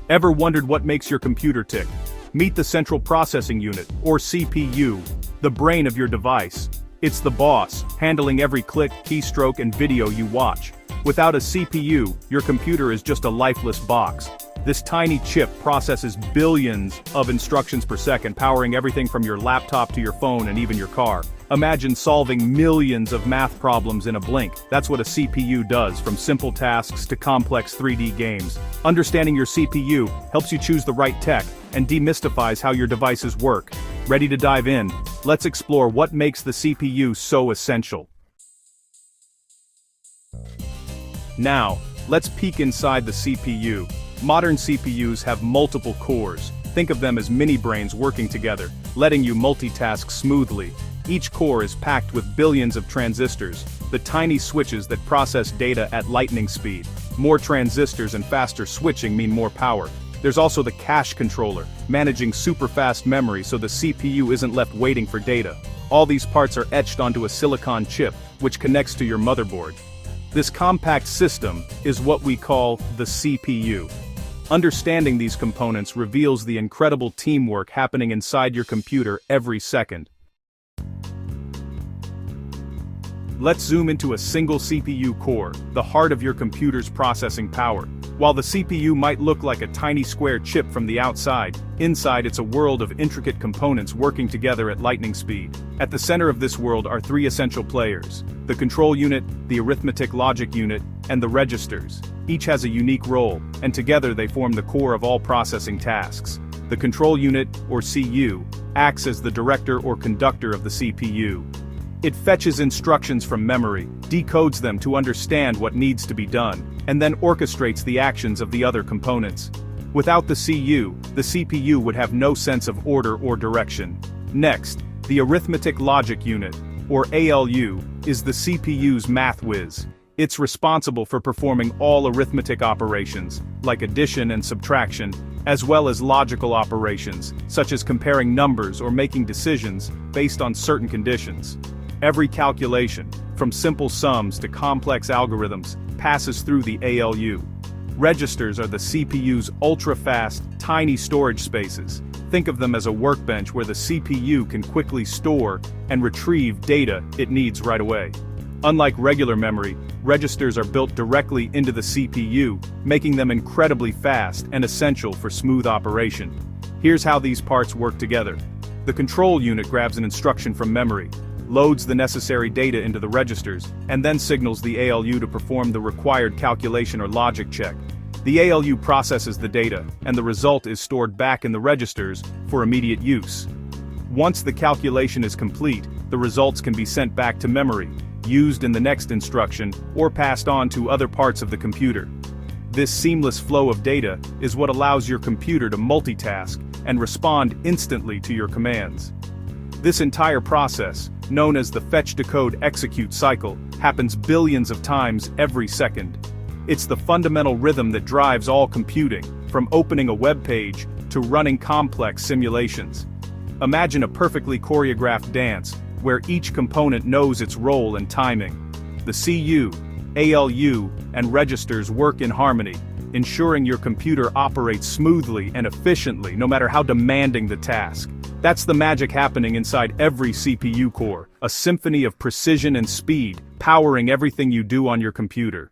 Ever wondered what makes your computer tick? Meet the Central Processing Unit, or CPU, the brain of your device. It's the boss, handling every click, keystroke, and video you watch. Without a CPU, your computer is just a lifeless box. This tiny chip processes billions of instructions per second, powering everything from your laptop to your phone and even your car. Imagine solving millions of math problems in a blink. That's what a CPU does, from simple tasks to complex 3D games. Understanding your CPU helps you choose the right tech and demystifies how your devices work. Ready to dive in? Let's explore what makes the CPU so essential. Now, let's peek inside the CPU. Modern CPUs have multiple cores. Think of them as mini-brains working together, letting you multitask smoothly. Each core is packed with billions of transistors, the tiny switches that process data at lightning speed. More transistors and faster switching mean more power. There's also the cache controller, managing super-fast memory so the CPU isn't left waiting for data. All these parts are etched onto a silicon chip, which connects to your motherboard. This compact system is what we call the CPU. Understanding these components reveals the incredible teamwork happening inside your computer every second. Let's zoom into a single CPU core, the heart of your computer's processing power. While the CPU might look like a tiny square chip from the outside, inside it's a world of intricate components working together at lightning speed. At the center of this world are three essential players: the control unit, the arithmetic logic unit, and the registers. Each has a unique role, and together they form the core of all processing tasks. The control unit, or CU, acts as the director or conductor of the CPU. It fetches instructions from memory, decodes them to understand what needs to be done, and then orchestrates the actions of the other components. Without the CU, the CPU would have no sense of order or direction. Next, the arithmetic logic unit, or ALU, is the CPU's math whiz. It's responsible for performing all arithmetic operations, like addition and subtraction, as well as logical operations, such as comparing numbers or making decisions based on certain conditions. Every calculation, from simple sums to complex algorithms, passes through the ALU. Registers are the CPU's ultra-fast, tiny storage spaces. Think of them as a workbench where the CPU can quickly store and retrieve data it needs right away. Unlike regular memory, registers are built directly into the CPU, making them incredibly fast and essential for smooth operation. Here's how these parts work together. The control unit grabs an instruction from memory, loads the necessary data into the registers, and then signals the ALU to perform the required calculation or logic check. The ALU processes the data, and the result is stored back in the registers for immediate use. Once the calculation is complete, the results can be sent back to memory, used in the next instruction, or passed on to other parts of the computer. This seamless flow of data is what allows your computer to multitask and respond instantly to your commands. This entire process, known as the fetch decode execute cycle, happens billions of times every second. It's the fundamental rhythm that drives all computing, from opening a web page to running complex simulations. Imagine a perfectly choreographed dance, where each component knows its role and timing. The CU, ALU, and registers work in harmony, ensuring your computer operates smoothly and efficiently no matter how demanding the task. That's the magic happening inside every CPU core, a symphony of precision and speed, powering everything you do on your computer.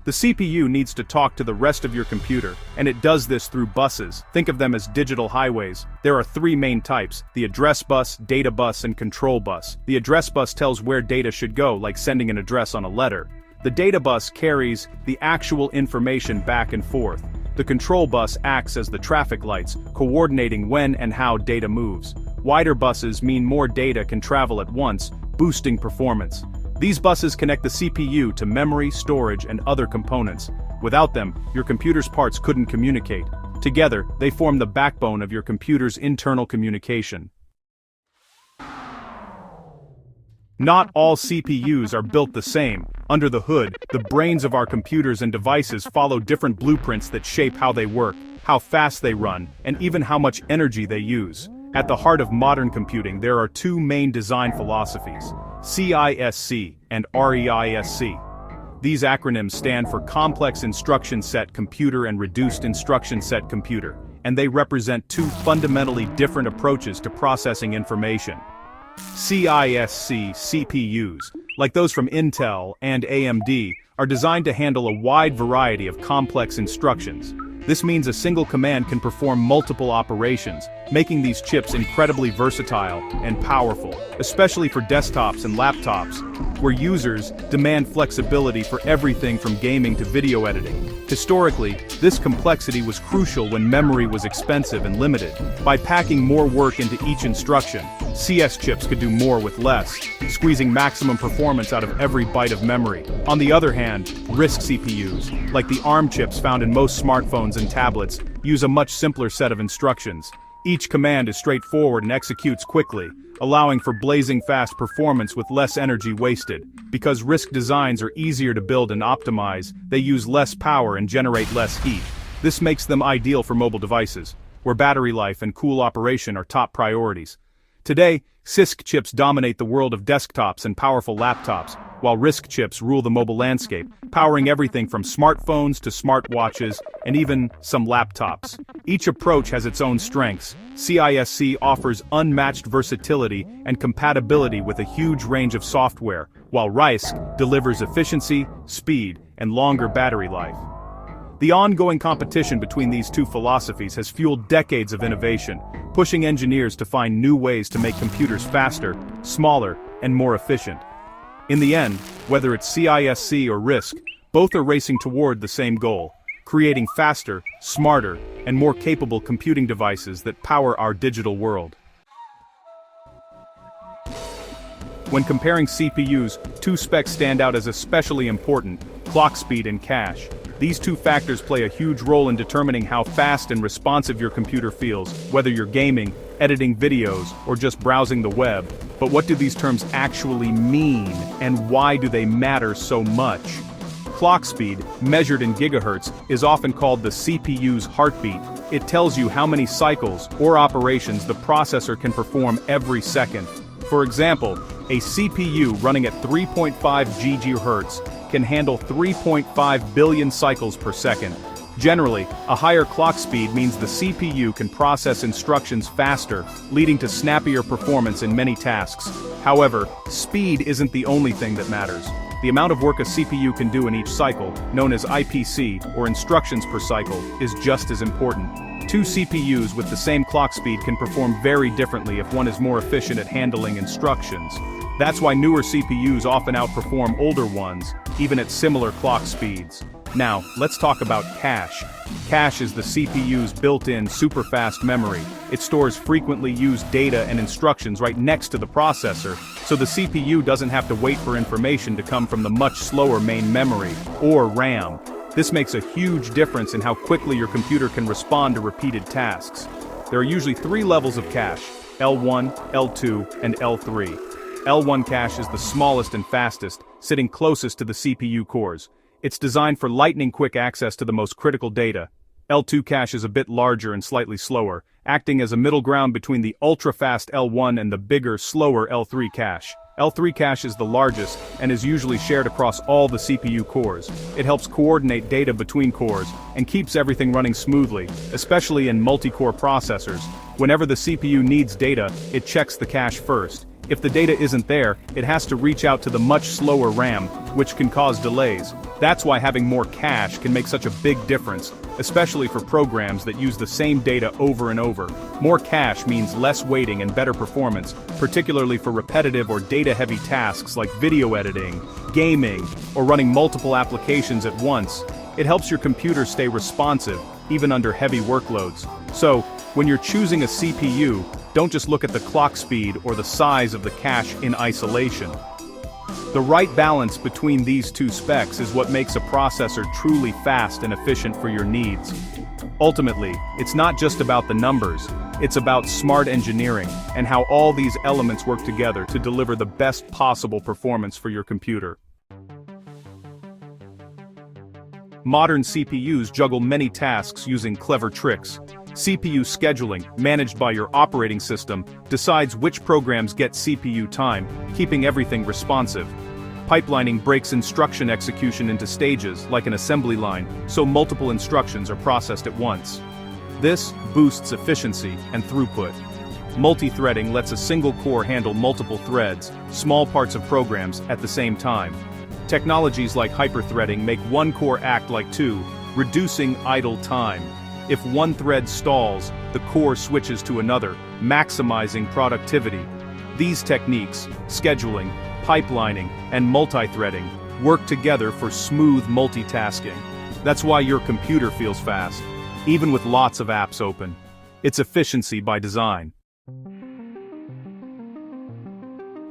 The CPU needs to talk to the rest of your computer, and it does this through buses. Think of them as digital highways. There are three main types: the address bus, data bus, and control bus. The address bus tells where data should go, like sending an address on a letter. The data bus carries the actual information back and forth. The control bus acts as the traffic lights, coordinating when and how data moves. Wider buses mean more data can travel at once, boosting performance. These buses connect the CPU to memory, storage, and other components. Without them, your computer's parts couldn't communicate. Together, they form the backbone of your computer's internal communication. Not all CPUs are built the same. Under the hood, the brains of our computers and devices follow different blueprints that shape how they work, how fast they run, and even how much energy they use. At the heart of modern computing, there are two main design philosophies: CISC and REISC. These acronyms stand for Complex Instruction Set Computer and Reduced Instruction Set Computer, and they represent two fundamentally different approaches to processing information. CISC CPUs, like those from Intel and AMD, are designed to handle a wide variety of complex instructions. This means a single command can perform multiple operations, making these chips incredibly versatile and powerful, especially for desktops and laptops, where users demand flexibility for everything from gaming to video editing. Historically, this complexity was crucial when memory was expensive and limited. By packing more work into each instruction, CS chips could do more with less, squeezing maximum performance out of every byte of memory. On the other hand, RISC CPUs, like the ARM chips found in most smartphones and tablets, use a much simpler set of instructions. Each command is straightforward and executes quickly, allowing for blazing fast performance with less energy wasted. Because RISC designs are easier to build and optimize, they use less power and generate less heat. This makes them ideal for mobile devices, where battery life and cool operation are top priorities. Today, CISC chips dominate the world of desktops and powerful laptops, while RISC chips rule the mobile landscape, powering everything from smartphones to smartwatches and even some laptops. Each approach has its own strengths. CISC offers unmatched versatility and compatibility with a huge range of software, while RISC delivers efficiency, speed, and longer battery life. The ongoing competition between these two philosophies has fueled decades of innovation, pushing engineers to find new ways to make computers faster, smaller, and more efficient. In the end, whether it's CISC or RISC, both are racing toward the same goal: creating faster, smarter, and more capable computing devices that power our digital world. When comparing CPUs, two specs stand out as especially important: clock speed and cache. These two factors play a huge role in determining how fast and responsive your computer feels, whether you're gaming, editing videos, or just browsing the web. But what do these terms actually mean, and why do they matter so much? Clock speed, measured in gigahertz, is often called the CPU's heartbeat. It tells you how many cycles or operations the processor can perform every second. For example, a CPU running at 3.5 GHz can handle 3.5 billion cycles per second. Generally, a higher clock speed means the CPU can process instructions faster, leading to snappier performance in many tasks. However, speed isn't the only thing that matters. The amount of work a CPU can do in each cycle, known as IPC, or instructions per cycle, is just as important. Two CPUs with the same clock speed can perform very differently if one is more efficient at handling instructions. That's why newer CPUs often outperform older ones, even at similar clock speeds. Now, let's talk about cache. Cache is the CPU's built-in super-fast memory. It stores frequently used data and instructions right next to the processor, so the CPU doesn't have to wait for information to come from the much slower main memory, or RAM. This makes a huge difference in how quickly your computer can respond to repeated tasks. There are usually three levels of cache: L1, L2, and L3. L1 cache is the smallest and fastest, sitting closest to the CPU cores. It's designed for lightning-quick access to the most critical data. L2 cache is a bit larger and slightly slower, acting as a middle ground between the ultra-fast L1 and the bigger, slower L3 cache. L3 cache is the largest, and is usually shared across all the CPU cores. It helps coordinate data between cores, and keeps everything running smoothly, especially in multi-core processors. Whenever the CPU needs data, it checks the cache first. If the data isn't there, it has to reach out to the much slower RAM, which can cause delays. That's why having more cache can make such a big difference, especially for programs that use the same data over and over. More cache means less waiting and better performance, particularly for repetitive or data-heavy tasks like video editing, gaming, or running multiple applications at once. It helps your computer stay responsive, even under heavy workloads. So, when you're choosing a CPU, don't just look at the clock speed or the size of the cache in isolation. The right balance between these two specs is what makes a processor truly fast and efficient for your needs. Ultimately, it's not just about the numbers, it's about smart engineering and how all these elements work together to deliver the best possible performance for your computer. Modern CPUs juggle many tasks using clever tricks. CPU scheduling, managed by your operating system, decides which programs get CPU time, keeping everything responsive. Pipelining breaks instruction execution into stages, like an assembly line, so multiple instructions are processed at once. This boosts efficiency and throughput. Multi-threading lets a single core handle multiple threads, small parts of programs, at the same time. Technologies like hyperthreading make one core act like two, reducing idle time. If one thread stalls, the core switches to another, maximizing productivity. These techniques, scheduling, pipelining, and multi-threading, work together for smooth multitasking. That's why your computer feels fast, even with lots of apps open. It's efficiency by design.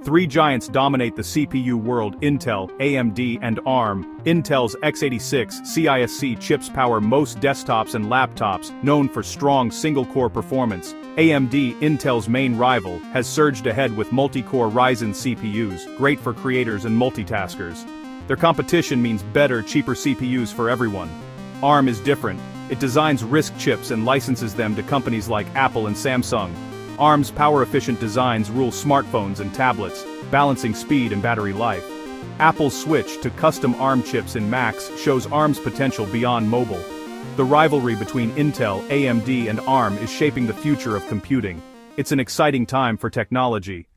Three giants dominate the CPU world: Intel, AMD, and ARM. Intel's x86 CISC chips power most desktops and laptops, known for strong single-core performance. AMD, Intel's main rival, has surged ahead with multi-core Ryzen CPUs, great for creators and multitaskers. Their competition means better, cheaper CPUs for everyone. ARM is different. It designs RISC chips and licenses them to companies like Apple and Samsung. ARM's power-efficient designs rule smartphones and tablets, balancing speed and battery life. Apple's switch to custom ARM chips in Macs shows ARM's potential beyond mobile. The rivalry between Intel, AMD, and ARM is shaping the future of computing. It's an exciting time for technology.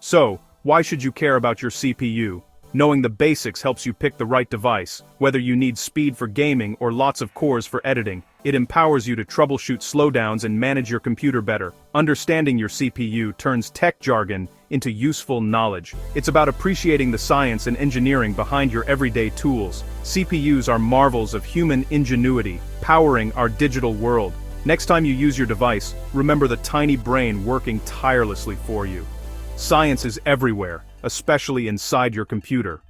So, why should you care about your CPU? Knowing the basics helps you pick the right device. Whether you need speed for gaming or lots of cores for editing, it empowers you to troubleshoot slowdowns and manage your computer better. Understanding your CPU turns tech jargon into useful knowledge. It's about appreciating the science and engineering behind your everyday tools. CPUs are marvels of human ingenuity, powering our digital world. Next time you use your device, remember the tiny brain working tirelessly for you. Science is everywhere, especially inside your computer.